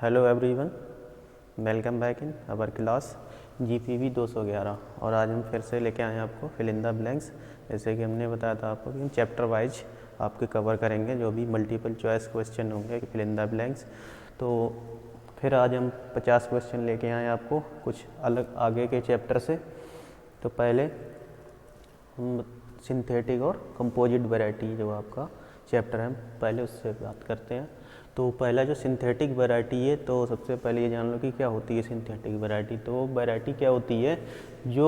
Hello everyone, welcome back in our class GPV 211। और आज हम फिर से लेके आए हैं आपको फिल इन द ब्लैंक्स। जैसे कि हमने बताया था आपको कि चैप्टर वाइज आपके कवर करेंगे जो भी मल्टीपल चॉइस क्वेश्चन होंगे फिल इन द ब्लैंक्स। तो फिर आज हम 50 क्वेश्चन लेके आए हैं आपको कुछ अलग आगे के चैप्टर से। तो पहले हम सिंथेटिक और कंपोजिट वैरायटी जो आपका चैप्टर है पहले उससे बात करते हैं। तो पहला जो सिंथेटिक वैरायटी है, तो सबसे पहले ये जान लो कि क्या होती है सिंथेटिक वैरायटी। तो वैरायटी क्या होती है, जो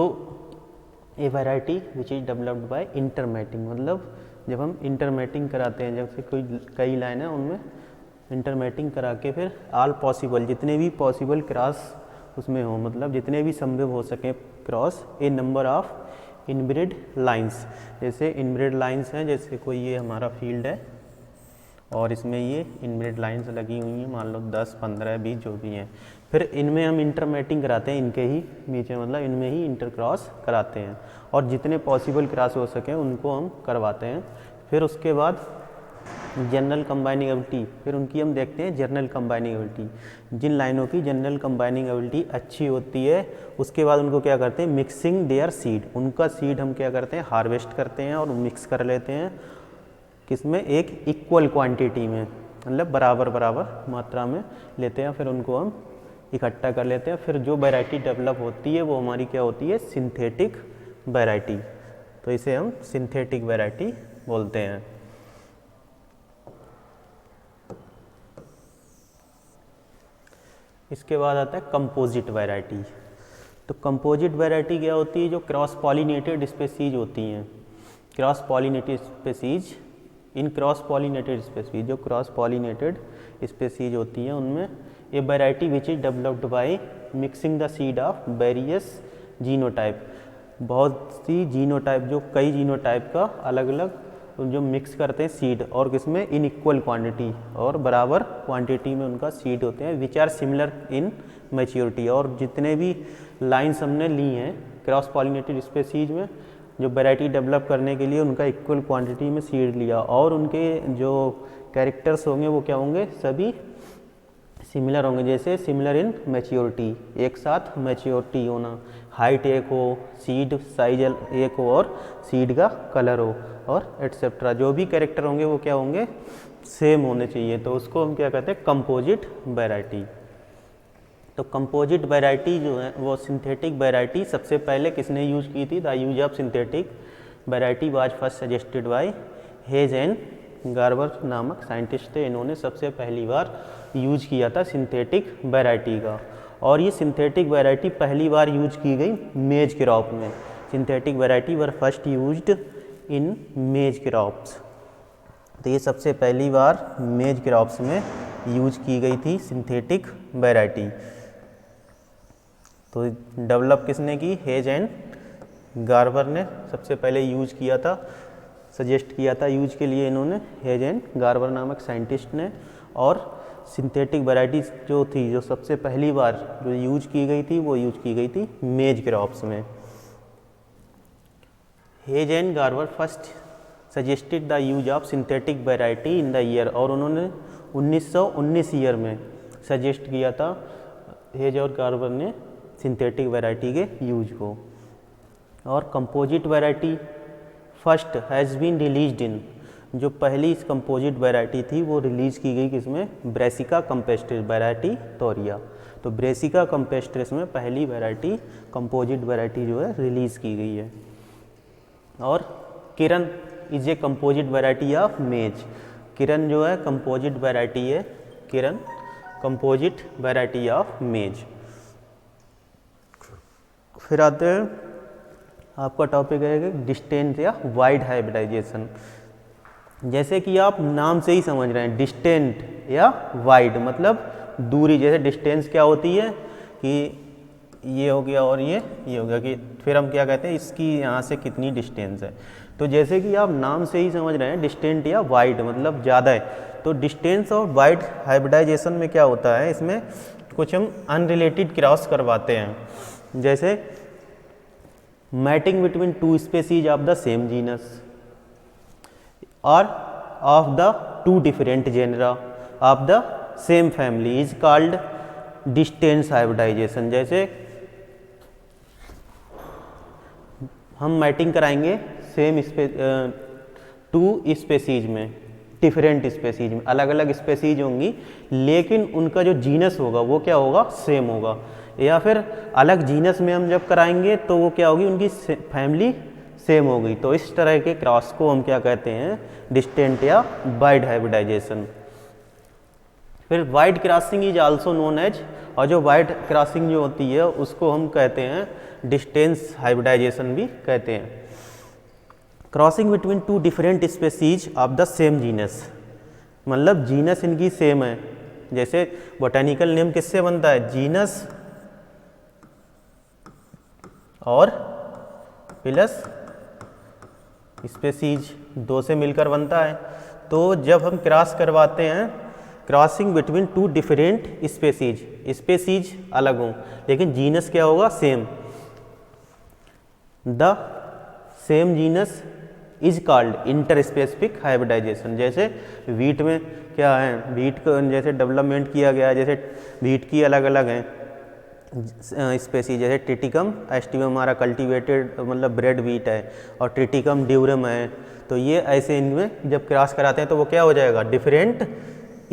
a variety which is developed by intermating, मतलब जब हम इंटरमेटिंग कराते हैं, जैसे कोई कई लाइन है उनमें इंटरमेटिंग करा के फिर ऑल पॉसिबल जितने भी पॉसिबल क्रॉस उसमें हो, मतलब जितने भी संभव हो सके cross A number of inbred lines. जैसे इनब्रेड लाइंस हैं, जैसे कोई ये हमारा फील्ड है और इसमें ये इनब्रेड लाइंस लगी हुई हैं, मान लो 10, 15, 20 जो भी हैं। फिर इनमें हम इंटरमेटिंग कराते हैं, इनके ही बीच में, मतलब इनमें ही इंटर क्रॉस कराते हैं और जितने पॉसिबल क्रॉस हो सके उनको हम करवाते हैं। फिर उसके बाद जनरल कंबाइनिंग, फिर उनकी हम देखते हैं जनरल कंबाइनिंग। जिन लाइनों की जनरल कंबाइनिंग अच्छी होती है उसके बाद उनको क्या करते हैं, मिक्सिंग देयर सीड, उनका सीड हम क्या करते हैं, हार्वेस्ट करते हैं और मिक्स कर लेते हैं किसमें, एक इक्वल क्वांटिटी में, मतलब बराबर बराबर मात्रा में लेते हैं। फिर उनको हम इकट्ठा कर लेते हैं। फिर जो वैरायटी डेवलप होती है वो हमारी क्या होती है, सिंथेटिक वैरायटी। तो इसे हम सिंथेटिक वैरायटी बोलते हैं। इसके बाद आता है कंपोजिट वैरायटी। तो कंपोजिट वैरायटी क्या होती है, जो क्रॉस पॉलिनेटेड स्पेसीज होती हैं। क्रॉस पॉलिनेटेड स्पेसीज, इन क्रॉस पॉलिनेटेड स्पेसीज, जो क्रॉस पॉलिनेटेड स्पेसीज होती हैं उनमें ये variety which is developed by mixing the seed of various genotype. बहुत सी जीनोटाइप, जो कई जीनोटाइप का अलग अलग जो मिक्स करते हैं सीड, और किसमें, इन इक्वल क्वांटिटी, और बराबर क्वांटिटी में उनका सीड होते हैं, which are similar in maturity. और जितने भी लाइन्स हमने ली हैं क्रॉस पॉलिनेटेड स्पेसीज में, जो वैरायटी डेवलप करने के लिए उनका इक्वल क्वांटिटी में सीड लिया, और उनके जो कैरेक्टर्स होंगे वो क्या होंगे, सभी सिमिलर होंगे। जैसे सिमिलर इन मैच्योरिटी, एक साथ मैच्योरिटी होना, हाइट एक हो, सीड साइज एक हो और सीड का कलर हो, और एट्सेट्रा जो भी कैरेक्टर होंगे वो क्या होंगे, सेम होने चाहिए। तो उसको हम क्या कहते हैं, कंपोजिट वैरायटी। तो कंपोजिट वैरायटी जो है वो सिंथेटिक वैरायटी सबसे पहले किसने यूज की थी, the use of synthetic variety was first suggested by hedge and Garber नामक साइंटिस्ट थे। इन्होंने सबसे पहली बार यूज किया था सिंथेटिक वैरायटी का, और ये सिंथेटिक वैरायटी पहली बार यूज की गई मेज क्रॉप में। Synthetic variety were first used in मेज क्रॉप्स। तो ये सबसे पहली बार मेज क्रॉप्स में यूज की गई थी सिंथेटिक वैरायटी। तो डेवलप किसने की, हेज एंड गार्बर ने सबसे पहले यूज किया था, सजेस्ट किया था यूज के लिए इन्होंने, हेज एंड गार्बर नामक साइंटिस्ट ने। और सिंथेटिक वैरायटीज जो थी, जो सबसे पहली बार जो यूज की गई थी वो यूज की गई थी मेज क्रॉप्स में। Hedge and Garber first suggested the use of synthetic variety in the year, और उन्होंने 1919 ईयर में सजेस्ट किया था हेज और गार्बर ने सिंथेटिक वैरायटी के यूज को। और composite variety first has been released in, जो पहली इस कंपोजिट वैरायटी थी वो रिलीज की गई किसमें, ब्रेसिका कंपेस्ट्रिस वैरायटी तोरिया। तो ब्रेसिका कंपेस्ट्रिस में पहली वैरायटी कंपोजिट वैरायटी जो है रिलीज की गई है। और Kiran is a composite variety of maize. Kiran जो है कंपोजिट वैरायटी है, किरण कंपोजिट वैरायटी ऑफ मेज। फिर आते हैं, आपका टॉपिक है डिस्टेंस या वाइड हाइब्रिडाइजेशन। जैसे कि आप नाम से ही समझ रहे हैं, डिस्टेंट या वाइड मतलब दूरी। जैसे डिस्टेंस क्या होती है कि ये हो गया और ये हो गया, कि फिर हम क्या कहते हैं, इसकी यहाँ से कितनी डिस्टेंस है। तो जैसे कि आप नाम से ही समझ रहे हैं डिस्टेंट या वाइड मतलब ज़्यादा है। तो डिस्टेंस और वाइड हाइब्रिडाइजेशन में क्या होता है, इसमें कुछ हम अनरिलेटेड क्रॉस करवाते हैं। जैसे mating between two species of the same genus or of the two different genera of the same family is called distance hybridization. जैसे हम मैटिंग कराएंगे सेम टू स्पेसीज में, डिफरेंट स्पेसीज में, अलग अलग स्पेसीज होंगी लेकिन उनका जो जीनस होगा वो क्या होगा, सेम होगा। या फिर अलग जीनस में हम जब कराएंगे तो वो क्या होगी, उनकी फैमिली सेम होगी। तो इस तरह के क्रॉस को हम क्या कहते हैं, डिस्टेंट या वाइड हाइब्रिडाइजेशन। फिर wide crossing is also known as, और जो वाइड क्रॉसिंग जो होती है उसको हम कहते हैं डिस्टेंस हाइब्रिडाइजेशन भी कहते हैं। Crossing between two different species of the same genus, मतलब जीनस इनकी सेम है। जैसे बोटेनिकल नेम किससे बनता है, जीनस और प्लस स्पेसीज, दो से मिलकर बनता है। तो जब हम क्रॉस करवाते हैं, crossing between two different species, species अलग हों लेकिन जीनस क्या होगा, same, the same genus is called interspecific hybridisation. जैसे वीट में क्या है, वीट को जैसे डेवलपमेंट किया गया है, जैसे वीट की अलग अलग हैं स्पेसीज, जैसे ट्रिटिकम एस्टिवम हमारा कल्टीवेटेड मतलब ब्रेड वीट है, और ट्रिटिकम ड्यूरम है। तो ये ऐसे इनमें जब क्रॉस कराते हैं तो वो क्या हो जाएगा, डिफरेंट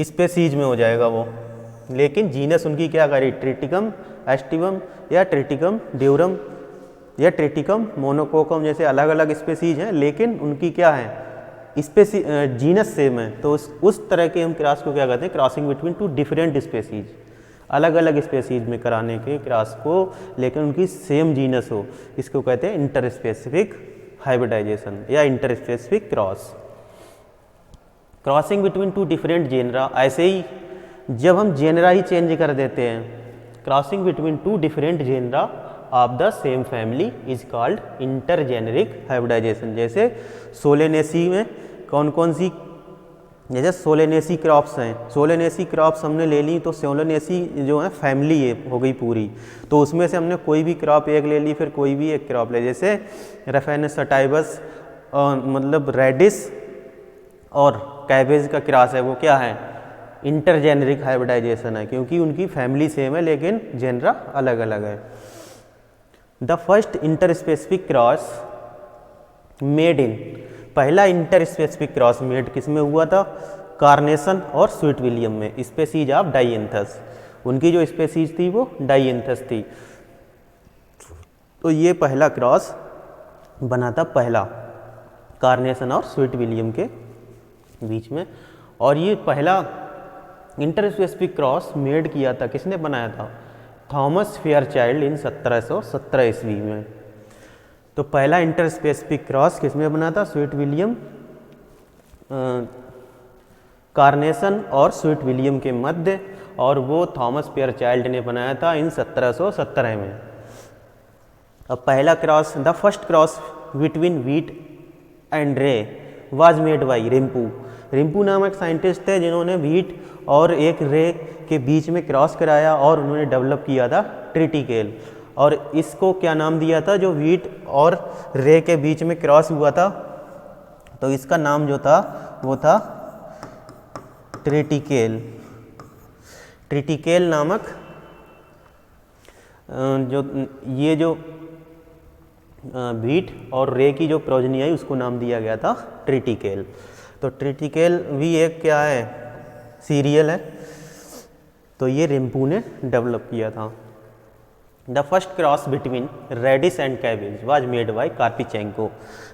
स्पेसीज में हो जाएगा वो, लेकिन जीनस उनकी क्या करी, ट्रिटिकम एस्टिवम या ट्रिटिकम ड्यूरम या ट्रिटिकम मोनोकोकम, जैसे अलग अलग स्पेसीज हैं लेकिन उनकी क्या है, जीनस सेम है। तो उस तरह के हम क्रॉस को क्या कहते हैं, crossing between two different species, अलग अलग स्पेसीज में कराने के क्रॉस को लेकिन उनकी सेम जीनस हो, इसको कहते हैं इंटर स्पेसिफिक हाइब्रिडाइजेशन या interspecific cross. Crossing between two different genera, ऐसे ही जब हम जेनरा ही चेंज कर देते हैं, crossing between two different genera of the same family is called intergeneric hybridization. जैसे सोलेनेसी में कौन कौन सी, जैसे सोलेनेसी क्रॉप्स हैं, सोलेनेसी क्रॉप्स हमने ले ली तो सोलेनेसी जो है फैमिली है हो गई पूरी, तो उसमें से हमने कोई भी क्रॉप एक ले ली, फिर कोई भी एक क्रॉप ले, जैसे रेफेनस सटाइवस मतलब रेडिस और कैबेज का क्रॉस है, वो क्या है, इंटरजेनेरिक हाइब्रिडाइजेशन है, क्योंकि उनकी फैमिली सेम है लेकिन जेनरा अलग अलग है। The first interspecific cross made in, पहला इंटरस्पेसिफिक क्रॉस मेड किस में हुआ था, कार्नेशन और स्वीट विलियम में, स्पेसीज ऑफ डाइएंथस, उनकी जो स्पेसीज थी वो डाइएंथस थी। तो ये पहला क्रॉस बना था, पहला कार्नेशन और स्वीट विलियम के बीच में, और ये पहला इंटरस्पेसिफिक क्रॉस मेड किया था, किसने बनाया था, थॉमस फेयरचाइल्ड इन 1717 ईस्वी में। तो पहला इंटरस्पेसिफिक क्रॉस किसमें बना था, स्वीट विलियम, कार्नेशन और स्वीट विलियम के मध्य, और वो थॉमस फेयरचाइल्ड ने बनाया था इन 1717 में। अब पहला cross, the first cross between wheat and रे वाज मेड बाई रिम्पू। रिम्पू नामक साइंटिस्ट थे जिन्होंने वीट और एक रे के बीच में क्रॉस कराया और उन्होंने डेवलप किया था ट्रिटिकेल, और इसको क्या नाम दिया था, जो वीट और रे के बीच में क्रॉस हुआ था तो इसका नाम जो था वो था ट्रिटिकेल। ट्रिटिकेल नामक जो ये जो वीट और रे की जो प्रोजनी आई उसको नाम दिया गया था ट्रिटिकेल। तो ट्रिटिकेल भी एक क्या है, सीरियल है, तो ये रिम्पू ने डेवलप किया था। The first cross between radish and cabbage was made by Karpechenko.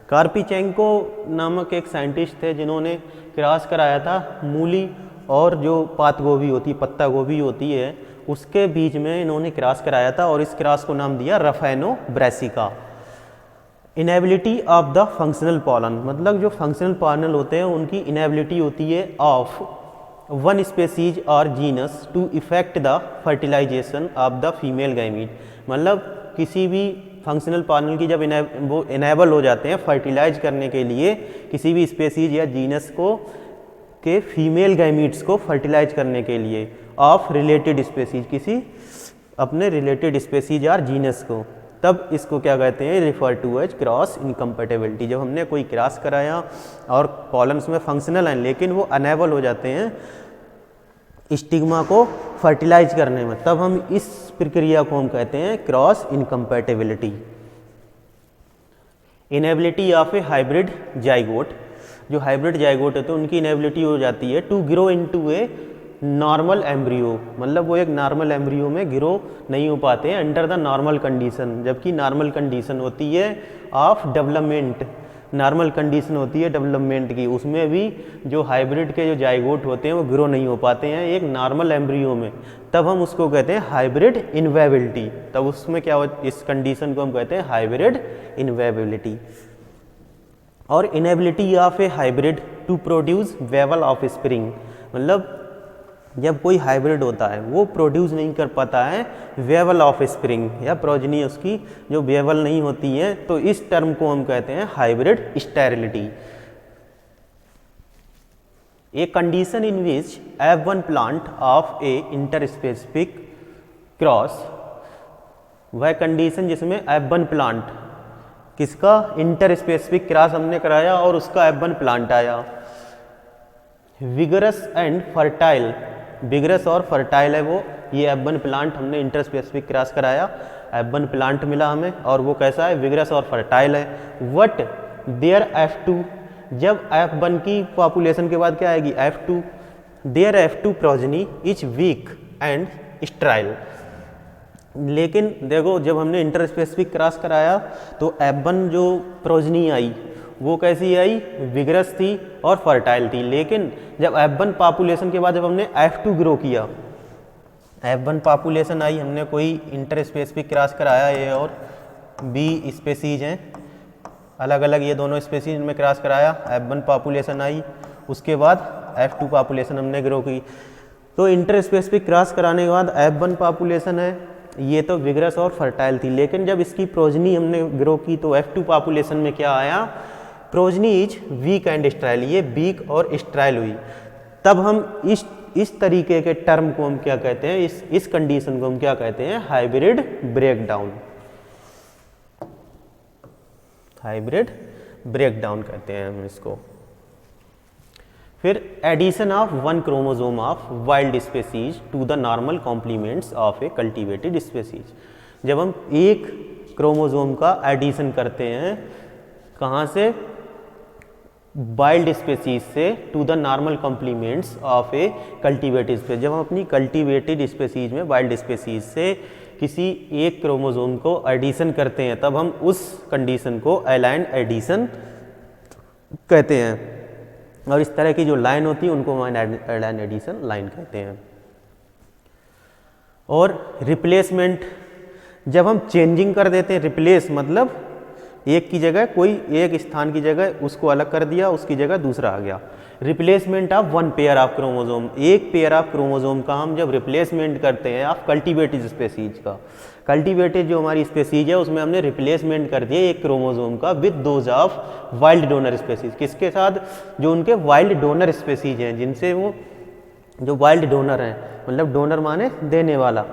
Karpechenko नामक एक साइंटिस्ट थे जिन्होंने क्रॉस कराया था मूली और जो पात गोभी होती है, पत्ता गोभी होती है, उसके बीच में इन्होंने क्रॉस कराया था और इस क्रॉस को नाम दिया Raphanobrassica. Inability of the functional pollen, मतलब जो फंक्शनल पॉलन होते हैं उनकी इनेबिलिटी होती है ऑफ वन स्पेसीज और genus to effect the fertilisation of the female gamete. मतलब किसी भी फंक्शनल पॉलन की जब वो इनेबल हो जाते हैं फर्टिलाइज करने के लिए किसी भी स्पेसीज या जीनस को के फीमेल गैमीट्स को फर्टिलाइज करने के लिए ऑफ रिलेटेड स्पेसीज, किसी अपने रिलेटेड स्पेसीज और जीनस को, तब इसको क्या कहते हैं, refer to as cross incompatibility. जब हमने कोई क्रॉस कराया और कॉलम्स में फंक्शनल हैं लेकिन वो अनेबल हो जाते हैं स्टिग्मा को फर्टिलाइज करने में, तब हम इस प्रक्रिया को हम कहते हैं cross incompatibility. Inability of a hybrid zygote, जो हाइब्रिड जाइगोट है तो उनकी इनेबिलिटी हो जाती है to grow into a normal embryo, मतलब वो एक नॉर्मल एम्ब्रियो में ग्रो नहीं हो पाते हैं अंडर द नॉर्मल कंडीशन, जबकि नॉर्मल कंडीशन होती है ऑफ डेवलपमेंट, नॉर्मल कंडीशन होती है डेवलपमेंट की, उसमें भी जो हाइब्रिड के जो जाइगोट होते हैं वो ग्रो नहीं हो पाते हैं एक नॉर्मल एम्ब्रियो में, तब हम उसको कहते हैं हाइब्रिड इनवेबिलिटी। तब उसमें क्या हो, इस कंडीशन को हम कहते हैं हाइब्रिड इनवेबिलिटी। और inability of a hybrid to produce viable offspring, मतलब जब कोई हाइब्रिड होता है वो प्रोड्यूस नहीं कर पाता है वेवल ऑफ स्प्रिंग, या प्रोजनी उसकी जो वेवल नहीं होती है, तो इस टर्म को हम कहते हैं hybrid sterility. A condition in which F1 plant of A interspecific cross, वह कंडीशन जिसमें F1 प्लांट किसका इंटरस्पेसिफिक क्रॉस हमने कराया और उसका F1 प्लांट आया, विगरस एंड फर्टाइल, विगरस और फर्टाइल है वो, ये F1 प्लांट हमने इंटरस्पेसिफिक क्रॉस कराया, F1 प्लांट मिला हमें और वो कैसा है, विगरस और फर्टाइल है। वट देयर F2, जब F1 की पॉपुलेशन के बाद क्या आएगी F2, there F2 progeny is weak and sterile. लेकिन देखो जब हमने इंटरस्पेसिफिक क्रॉस कराया तो F1 जो प्रोजनी आई वो कैसी आई, विगरस थी और फर्टाइल थी, लेकिन जब F1 पॉपुलेशन के बाद जब हमने F2 ग्रो किया, F1 पॉपुलेशन आई, हमने कोई इंटरस्पेसिफिक क्रॉस कराया, ए और बी स्पेसीज हैं अलग अलग, ये दोनों स्पेसीज में क्रॉस कराया, F1 पॉपुलेशन आई, उसके बाद F2 पॉपुलेशन हमने ग्रो की। तो इंटरस्पेसिफिक क्रॉस कराने के बाद F1 पॉपुलेशन है, ये तो विगरस और फर्टाइल थी, लेकिन जब इसकी प्रोजनी हमने ग्रो की तो F2 पॉपुलेशन में क्या आया, प्रोजनी इज वीक एंड स्ट्राइल, ये वीक और स्ट्राइल हुई। तब हम इस तरीके के टर्म को हम क्या कहते हैं, इस कंडीशन को हम क्या कहते हैं, हाइब्रिड ब्रेकडाउन, हाइब्रिड ब्रेकडाउन कहते हैं हम इसको। फिर addition of one chromosome of wild species to the normal complements of a cultivated species, जब हम एक क्रोमोसोम का एडिशन करते हैं कहाँ से, वाइल्ड स्पेसीज से to the normal complements of a cultivated species, जब हम अपनी कल्टीवेटेड स्पेसीज में वाइल्ड स्पेसीज से किसी एक क्रोमोसोम को एडिशन करते हैं, तब हम उस कंडीशन को अलाइन एडिशन कहते हैं। और इस तरह की जो लाइन होती है उनको अलाइन एडिशन लाइन कहते हैं। और रिप्लेसमेंट, जब हम चेंजिंग कर देते हैं, रिप्लेस मतलब एक की जगह कोई एक स्थान की जगह उसको अलग कर दिया, उसकी जगह दूसरा आ गया। Replacement of one pair of chromosome, एक पेयर ऑफ क्रोमोसोम का हम जब रिप्लेसमेंट करते हैं ऑफ कल्टीवेटेड स्पेसीज का, कल्टीवेटेड जो हमारी स्पेसीज है उसमें हमने रिप्लेसमेंट कर दिया एक क्रोमोसोम का with those of wild donor species, किसके साथ, जो उनके वाइल्ड डोनर स्पेसीज हैं, जिनसे वो जो वाइल्ड डोनर हैं, मतलब डोनर माने देने वाला,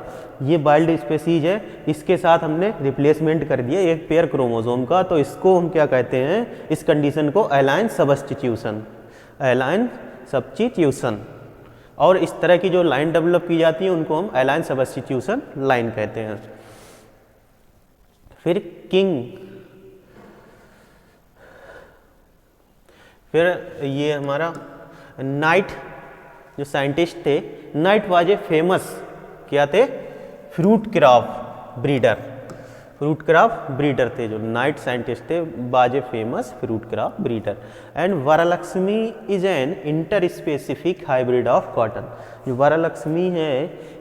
ये वाइल्ड स्पेसीज है, इसके साथ हमने रिप्लेसमेंट कर दिया एक पेयर क्रोमोसोम का, तो इसको हम क्या कहते हैं, इस कंडीशन को अलाइन सब्स्टिट्यूशन, अलाइन सब्स्टिट्यूशन। और इस तरह की जो लाइन डेवलप की जाती है उनको हम अलाइन सब्स्टिट्यूशन लाइन कहते हैं। फिर किंग, फिर ये हमारा नाइट जो साइंटिस्ट थे, नाइट वाज ए फेमस क्या थे, fruit crop breeder, fruit crop breeder थे जो नाइट साइंटिस्ट थे, was a famous fruit crop breeder. And Varalakshmi is an inter specific hybrid of cotton, जो वरलक्ष्मी है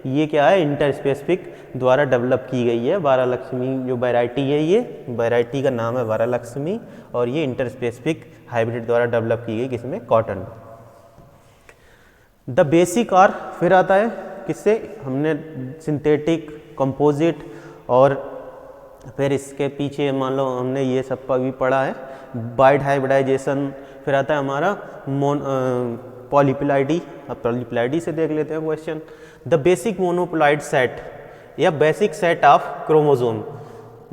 ये क्या है, इंटर स्पेसिफिक द्वारा डेवलप की गई है। वरलक्ष्मी जो वैरायटी है, ये वैरायटी का नाम है वरलक्ष्मी, और ये इंटर स्पेसिफिक हाइब्रिड द्वारा डेवलप की गई, किसमें, कॉटन। द बेसिक, और फिर आता है किससे, हमने सिंथेटिक, कंपोजिट, और फिर इसके पीछे मान लो हमने ये सब भी पढ़ा है, वाइड हाइब्रिडाइजेशन। फिर आता है हमारा पॉलीप्लाइडी, अब पॉलीप्लाइडी से देख लेते हैं question. The basic monoploid set या basic set of chromosome,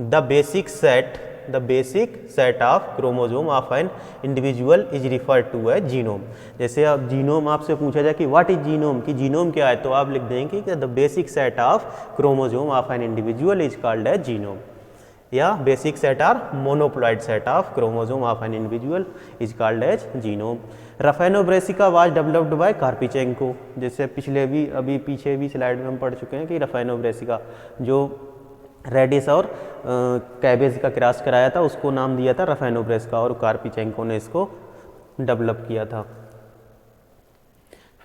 the basic set the basic set of chromosome of an individual is referred to as genome. जैसे अब जीनोम आपसे पूछा जाए कि व्हाट इज जीनोम, कि जीनोम क्या है, तो आप लिख देंगे कि the basic set of chromosome of an individual is called as genome, या basic set or monoploid set of chromosome of an individual is called as genome. Raphanobrassica was developed by Karpechenko. जैसे पिछले भी अभी पीछे भी slide में हम पढ़ चुके हैं कि रफेनो ब्रेसिका जो रेडिस और कैबेज का क्रॉस कराया था उसको नाम दिया था रफेनो ब्रेसिका, और कार्पिचेंको ने इसको डेवलप किया था।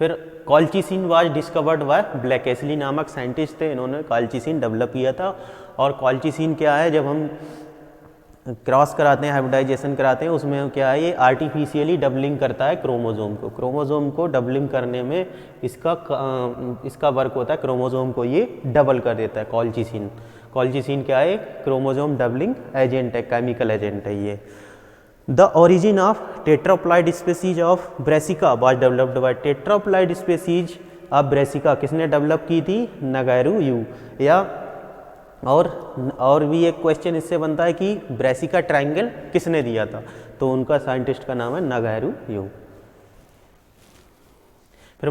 फिर कॉल्चिसिन वाज डिस्कवर्ड बाय ब्लैकेस्ली नामक साइंटिस्ट थे, इन्होंने कॉल्चिसिन डेवलप किया था। और कॉल्चिसिन क्या है, जब हम क्रॉस कराते हैं, हाइब्रिडाइजेशन कराते हैं, उसमें क्या है, ये आर्टिफिशियली डबलिंग करता है क्रोमोसोम को डबलिंग करने में इसका वर्क होता है, क्रोमोसोम को ये डबल कर देता है कॉल्चिसिन क्या है, क्रोमोसोम डबलिंग एजेंट है, केमिकल एजेंट है ये। The origin of tetraploid species of Brassica was developed bye tetraploid species of Brassica किसने डेवलप की थी, नगारू यू। या और भी एक क्वेश्चन इससे बनता है कि ब्रेसिका ट्रायंगल किसने दिया था, तो उनका साइंटिस्ट का नाम है नगारू यू। फिर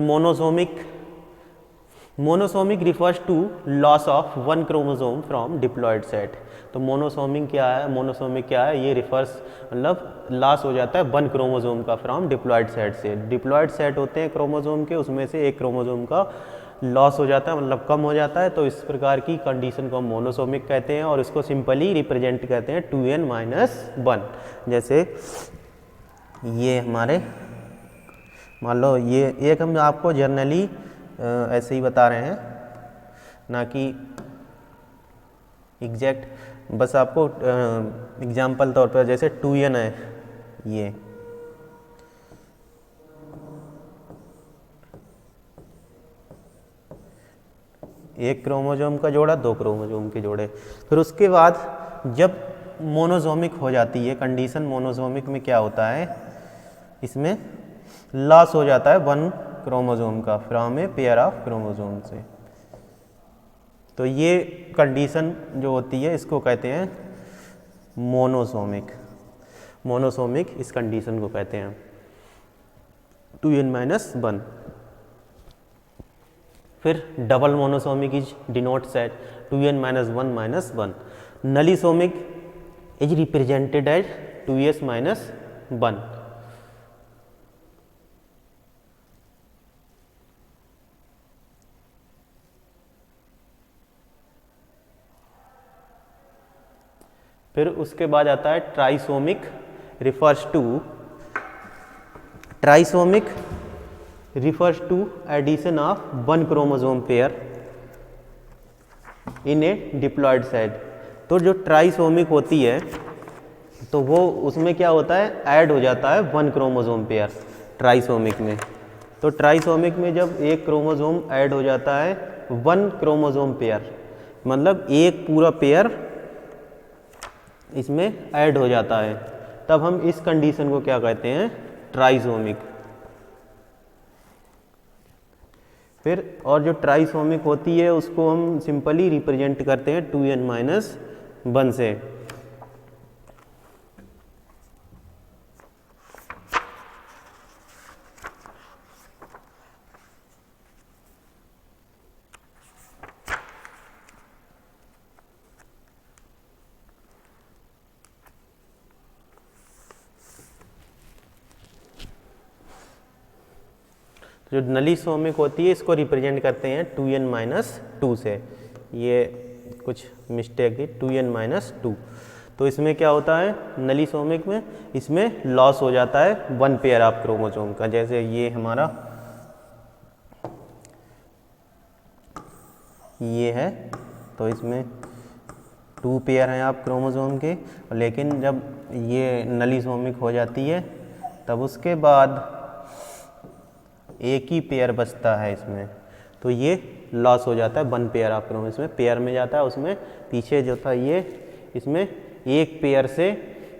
monosomic refers to loss of one chromosome from diploid set. तो मोनोसोमिक क्या है, ये रिफर्स मतलब लॉस हो जाता है वन क्रोमोसोम का फ्रॉम डिप्लॉयड सेट से। डिप्लॉयड सेट होते हैं क्रोमोसोम के, उसमें से एक क्रोमोसोम का लॉस हो जाता है, मतलब कम हो जाता है, तो इस प्रकार की कंडीशन को हम मोनोसोमिक कहते हैं, और इसको सिंपली रिप्रेजेंट करते हैं 2n-1। जैसे ये हमारे मान लो ये एक हम आपको जर्नली ऐसे ही बता रहे हैं, ना कि एग्जैक्ट, बस आपको एग्जाम्पल तौर पर, जैसे 2n है, ये एक क्रोमोसोम का जोड़ा, दो क्रोमोसोम के जोड़े। फिर उसके बाद जब मोनोसोमिक हो जाती है कंडीशन, मोनोसोमिक में क्या होता है, इसमें लॉस हो जाता है वन क्रोमोसोम का from a pair of chromosome से। तो ये कंडीशन जो होती है इसको कहते हैं मोनोसोमिक इस कंडीशन को कहते हैं 2n-1। फिर double monosomic is denote set 2n-1-1। Nullisomic is represented as 2s-1। फिर उसके बाद आता है trisomic refers to addition of one chromosome pair in a diploid set। तो जो ट्राइसोमिक होती है तो वो उसमें क्या होता है, ऐड हो जाता है वन क्रोमोसोम पेयर ट्राइसोमिक में। तो ट्राइसोमिक में जब एक क्रोमोसोम ऐड हो जाता है, वन क्रोमोसोम पेयर मतलब एक पूरा पेयर इसमें ऐड हो जाता है, तब हम इस कंडीशन को क्या कहते हैं, ट्राइसोमिक। फिर और जो ट्राइसोमिक होती है उसको हम सिंपली रिप्रेजेंट करते हैं 2n-1 से। जो नलीसोमिक होती है इसको रिप्रेजेंट करते हैं 2n-2 से। ये कुछ मिस्टेक थी, 2n-2। तो इसमें क्या होता है, नलीसोमिक में इसमें लॉस हो जाता है वन पेयर ऑफ क्रोमोसोम का। जैसे ये हमारा ये है, तो इसमें 2 पेयर हैं आप क्रोमोसोम के, लेकिन जब ये नलीसोमिक हो जाती है तब उसके बाद एक ही पेयर बचता है इसमें, तो ये लॉस हो जाता है वन पेयर ऑफ क्रोमोसोम। इसमें पेयर में जाता है, उसमें पीछे जो था ये इसमें एक पेयर से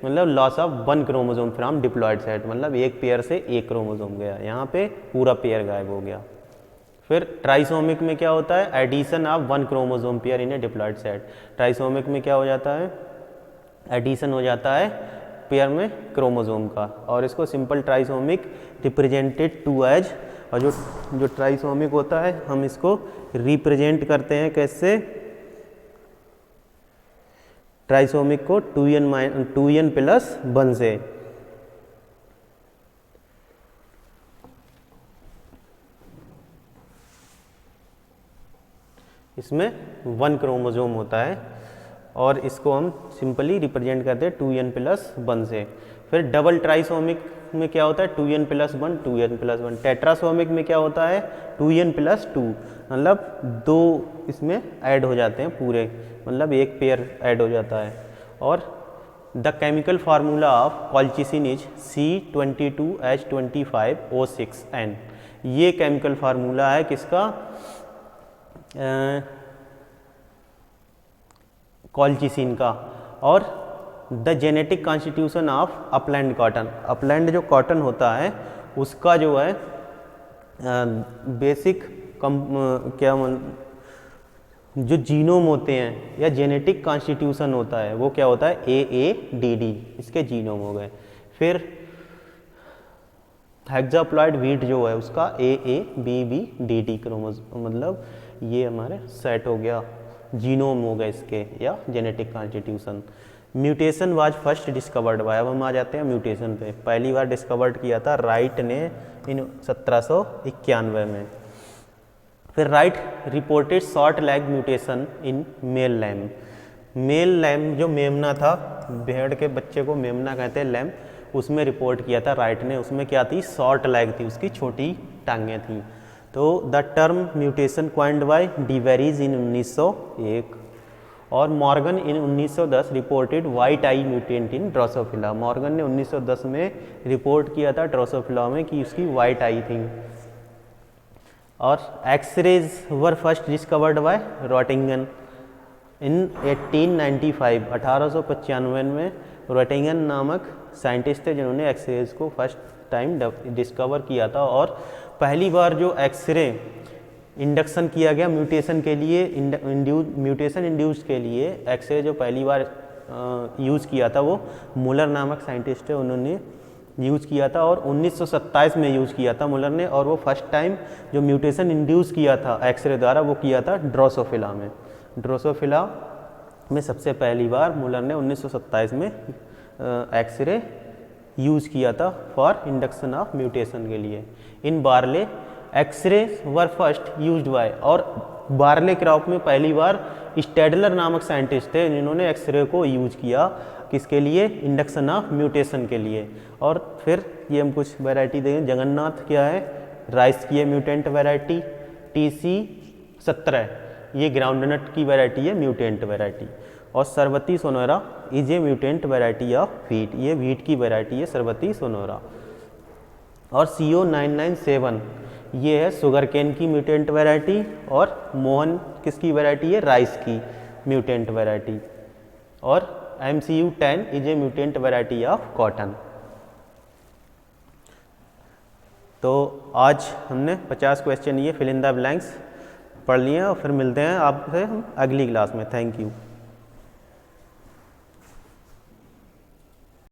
मतलब loss of one chromosome from diploid set, मतलब एक पेयर से एक क्रोमोसोम गया, यहाँ पे पूरा पेयर गायब हो गया। फिर ट्राइसोमिक में क्या होता है, addition of one chromosome pair in a diploid set. Trisomic में क्या हो जाता है, एडिशन हो जाता है पेयर में क्रोमोसोम का, और इसको simple trisomic represented to as, और जो ट्राइसोमिक होता है हम इसको रिप्रेजेंट करते हैं कैसे, ट्राइसोमिक को 2n+1 से। इसमें 1 क्रोमोसोम होता है और इसको हम सिंपली रिप्रेजेंट करते हैं 2n+1 से। फिर डबल ट्राइसोमिक में क्या होता है 2n+1 2n+1। टेट्रासोमिक में क्या होता है 2n+2, मतलब 2 इसमें ऐड हो जाते हैं पूरे, मतलब एक पेयर ऐड हो जाता है। और the chemical formula of colchicine is C22H25O6N। ये केमिकल फार्मूला है किसका, कॉल्चिसिन का। और the genetic constitution of upland cotton, upland जो कॉटन होता है उसका जो है बेसिक जो जीनोम होते हैं या जेनेटिक कॉन्स्टिट्यूशन होता है वो क्या होता है AADD, इसके जीनोम हो गए। फिर हेक्साप्लॉइड व्हीट जो है उसका AABBDD क्रोमोसोम, मतलब ये हमारे सेट हो गया, जीनोम हो गए इसके या genetic constitution. Mutation was first discovered bye, अब हम आ जाते हैं म्यूटेशन पे। पहली बार डिस्कवर्ड किया था राइट ने इन 1791 में। फिर Wright reported short leg mutation in male lamb. Male lamb जो मेमना था, भेड़ के बच्चे को मेमना कहते हैं, लैम, उसमें रिपोर्ट किया था राइट ने। उसमें क्या थी, शॉर्ट लेग थी, उसकी छोटी टांगें थी। तो the term mutation coined by De Vries in 1901 और Morgan in 1910 reported white eye mutant in Drosophila. Morgan ने 1910 में रिपोर्ट किया था ड्रोसोफिला में कि उसकी वाइट आई थी। और X rays were first discovered by रॉटिंगन इन 1895, 1895 में रॉटिंगन नामक साइंटिस्ट थे जिन्होंने एक्सरेज को फर्स्ट टाइम डिस्कवर किया था। और पहली बार जो एक्सरे इंडक्शन किया गया म्यूटेशन के लिए, म्यूटेशन इंड्यूस्ड के लिए एक्सरे जो पहली बार यूज़ किया था वो मुलर नामक साइंटिस्ट है, उन्होंने यूज़ किया था। और 1927 में यूज़ किया था मुलर ने। और वो फर्स्ट टाइम जो म्यूटेशन इंड्यूस किया था एक्सरे द्वारा वो किया था ड्रोसोफिला में। ड्रोसोफिला में सबसे पहली बार मुलर ने 1927 में एक्सरे यूज़ किया था फॉर इंडक्शन ऑफ म्यूटेशन के लिए। In barley X ray were first used by, और बार्ले क्रॉप में पहली बार स्टेडलर नामक साइंटिस्ट थे जिन्होंने एक्सरे को यूज किया किसके लिए, इंडक्शन ऑफ म्यूटेशन के लिए। और फिर ये हम कुछ वैरायटी देंगे। जगन्नाथ क्या है, राइस की है म्यूटेंट वैरायटी। TC17 ये ग्राउंडनट की वैरायटी है, म्यूटेंट वैरायटी। और Sharbati Sonora is a mutant variety of wheat, ये व्हीट की वैरायटी है सरवती सोनोरा। और CO997 ये है शुगर केन की म्यूटेंट वैरायटी। और मोहन किसकी वैरायटी है, राइस की म्यूटेंट वैरायटी। और MCU10 is a mutant variety of cotton. तो आज हमने 50 क्वेश्चन ये फिल इन द ब्लैंक्स पढ़ लिए और फिर मिलते हैं आपसे हम अगली क्लास में। Thank you.